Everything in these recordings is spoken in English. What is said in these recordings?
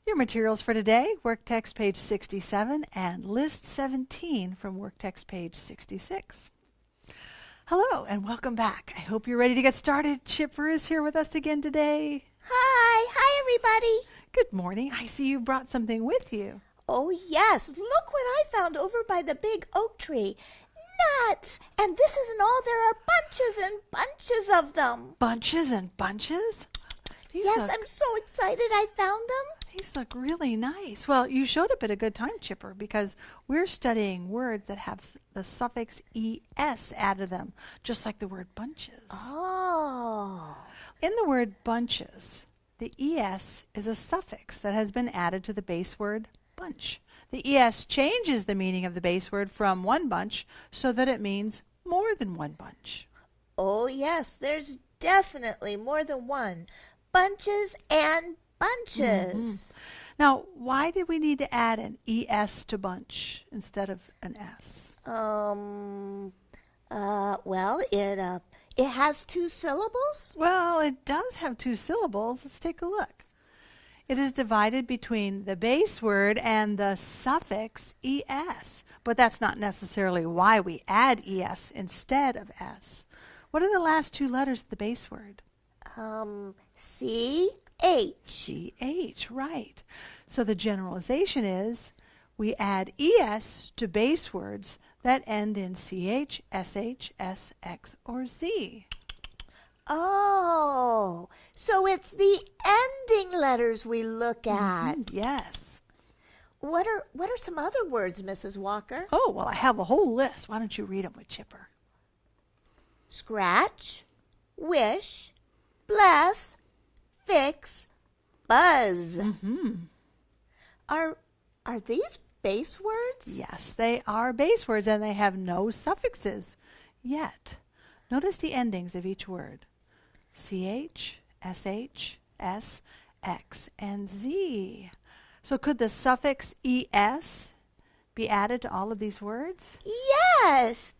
Your materials for today, work text page 67 and list 17 from work text page 66. Hello and welcome back. I hope you're ready to get started. Chipper is here with us again today. Hi everybody. Good morning. I see you brought something with you. Oh yes, look what I found over by the big oak tree. Nuts! And this isn't all, there are bunches and bunches of them. Bunches and bunches? Yes, I'm so excited I found them. These look really nice. Well, you showed up at a good time, Chipper, because we're studying words that have the suffix es added to them, just like the word bunches. Oh. In the word bunches, the es is a suffix that has been added to the base word bunch. The es changes the meaning of the base word from one bunch so that it means more than one bunch. Oh yes, there's definitely more than one. Bunches and bunches. Mm-hmm. Now, why did we need to add an es to bunch instead of an s? Well, it has two syllables? Well, it does have two syllables. Let's take a look. It is divided between the base word and the suffix es, but that's not necessarily why we add es instead of s. What are the last two letters of the base word? C-H. C-H, right. So the generalization is we add es to base words that end in ch, sh, sx, or z. Oh, so it's the ending letters we look at. Yes. What are some other words, Mrs. Walker? Oh, well, I have a whole list. Why don't you read them with Chipper? Scratch, wish, bless, fix, buzz. Mm-hmm. Are these base words? Yes, they are base words and they have no suffixes yet. Notice the endings of each word. CH, SH, S, X, and Z. So could the suffix ES be added to all of these words? Yes.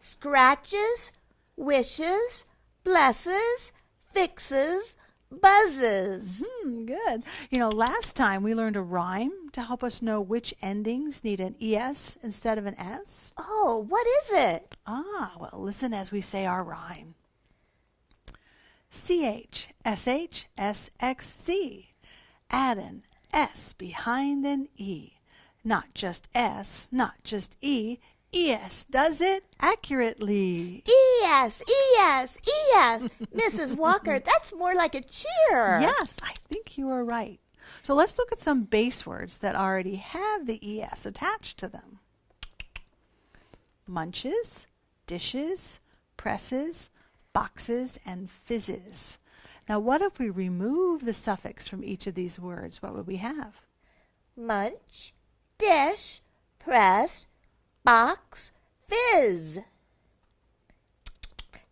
Scratches, wishes, blesses, fixes, buzzes. Good. You know, last time we learned a rhyme to help us know which endings need an ES instead of an S. Oh, what is it? Well, listen as we say our rhyme. CH, SH, SXZ. Add an S behind an E. Not just S, not just E. ES does it accurately. ES, ES, ES. Mrs. Walker, that's more like a cheer. Yes, I think you are right. So let's look at some base words that already have the ES attached to them. Munches, dishes, presses, boxes, and fizzes. Now, what if we remove the suffix from each of these words? What would we have? Munch, dish, press, box, fizz.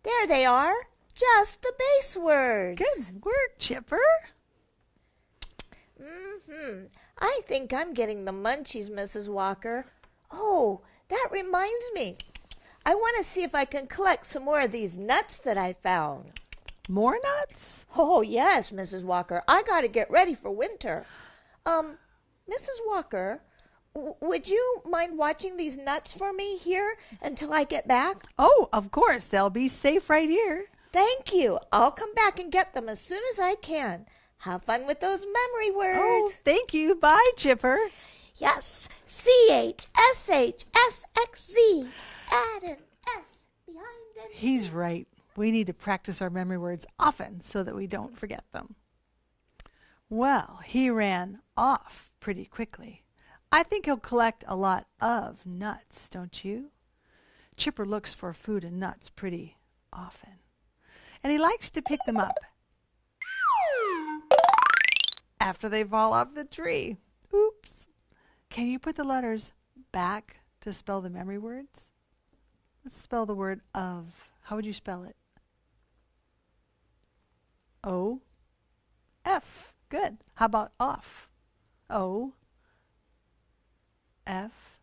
There they are, just the base words. Good work, Chipper. I think I'm getting the munchies, Mrs. Walker. Oh, that reminds me. I want to see if I can collect some more of these nuts that I found. More nuts? Oh, yes, Mrs. Walker. I got to get ready for winter. Mrs. Walker, would you mind watching these nuts for me here until I get back? Oh, of course. They'll be safe right here. Thank you. I'll come back and get them as soon as I can. Have fun with those memory words. Oh, thank you. Bye, Chipper. Yes, C-H-S-H-S-X-Z. Add an S behind an E. He's right. We need to practice our memory words often so that we don't forget them. Well, he ran off pretty quickly. I think he'll collect a lot of nuts, don't you? Chipper looks for food and nuts pretty often. And he likes to pick them up after they fall off the tree. Oops. Can you put the letters back to spell the memory words? Let's spell the word of. How would you spell it? O, F. Good. How about off? O, F,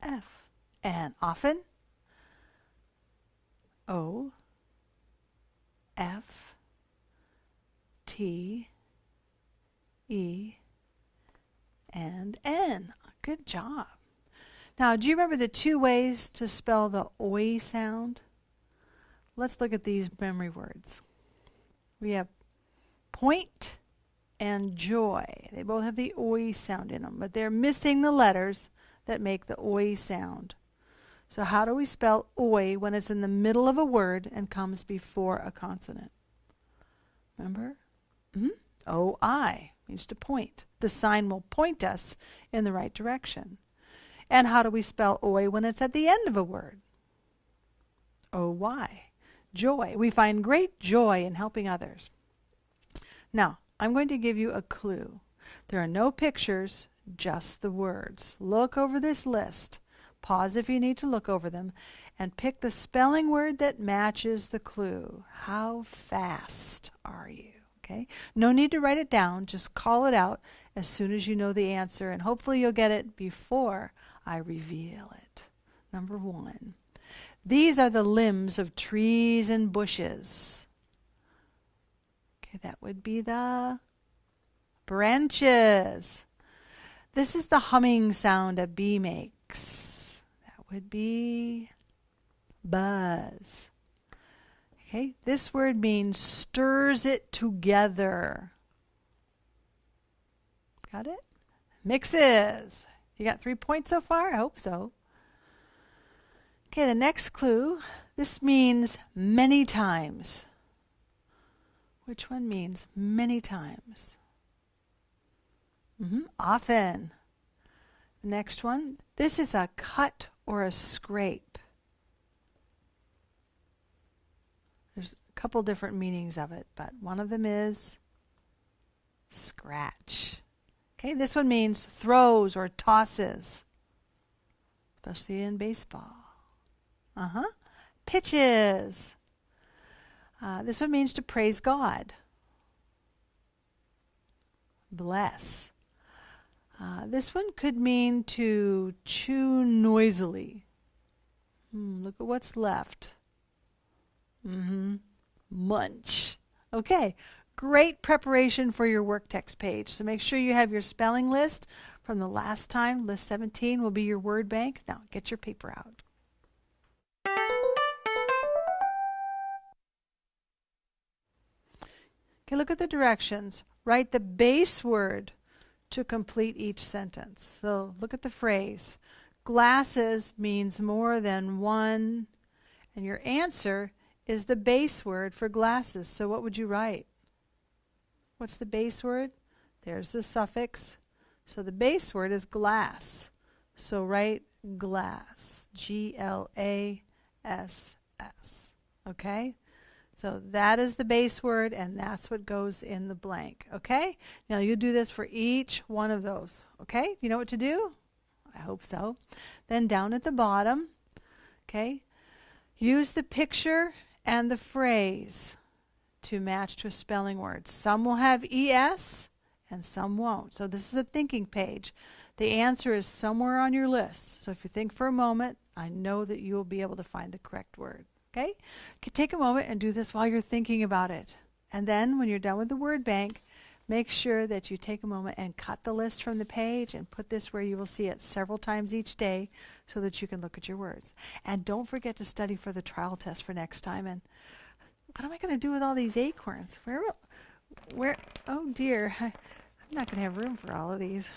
F. And often? O, F, T, E, and N. Good job. Now, do you remember the two ways to spell the oi sound? Let's look at these memory words. We have point and joy. They both have the oi sound in them, but they're missing the letters that make the oi sound. So how do we spell oi when it's in the middle of a word and comes before a consonant? Remember? O-I means to point. The sign will point us in the right direction. And how do we spell oi when it's at the end of a word? O-Y. Joy. We find great joy in helping others. Now, I'm going to give you a clue. There are no pictures, just the words. Look over this list. Pause if you need to look over them, and pick the spelling word that matches the clue. How fast are you? Okay? No need to write it down. Just call it out as soon as you know the answer, and hopefully you'll get it before I reveal it. Number 1. These are the limbs of trees and bushes. Okay, that would be the branches. This is the humming sound a bee makes. That would be buzz. Okay, this word means stirs it together. Got it? Mixes. You got 3 points so far? I hope so. Okay, the next clue. This means many times. Which one means many times? Often. The next one. This is a cut or a scrape. There's a couple different meanings of it, but one of them is scratch. Okay, this one means throws or tosses, especially in baseball. Pitches. This one means to praise God. Bless. This one could mean to chew noisily. Look at what's left. Munch. Okay, great preparation for your work text page. So make sure you have your spelling list from the last time. List 17 will be your word bank. Now get your paper out. Okay, look at the directions. Write the base word to complete each sentence. So look at the phrase. Glasses means more than one, and your answer is the base word for glasses. So what would you write? What's the base word? There's the suffix. So the base word is glass. So write glass. G-L-A-S-S. Okay? So that is the base word, and that's what goes in the blank. Okay? Now you do this for each one of those. Okay? You know what to do? I hope so. Then down at the bottom, okay, use the picture and the phrase to match to a spelling word. Some will have ES and some won't. So this is a thinking page. The answer is somewhere on your list. So if you think for a moment, I know that you will be able to find the correct word. Okay? Take a moment and do this while you're thinking about it. And then when you're done with the word bank, make sure that you take a moment and cut the list from the page and put this where you will see it several times each day so that you can look at your words. And don't forget to study for the trial test for next time. And what am I going to do with all these acorns? Where, oh dear, I'm not going to have room for all of these.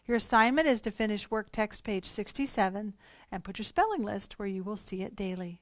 Your assignment is to finish work text page 67 and put your spelling list where you will see it daily.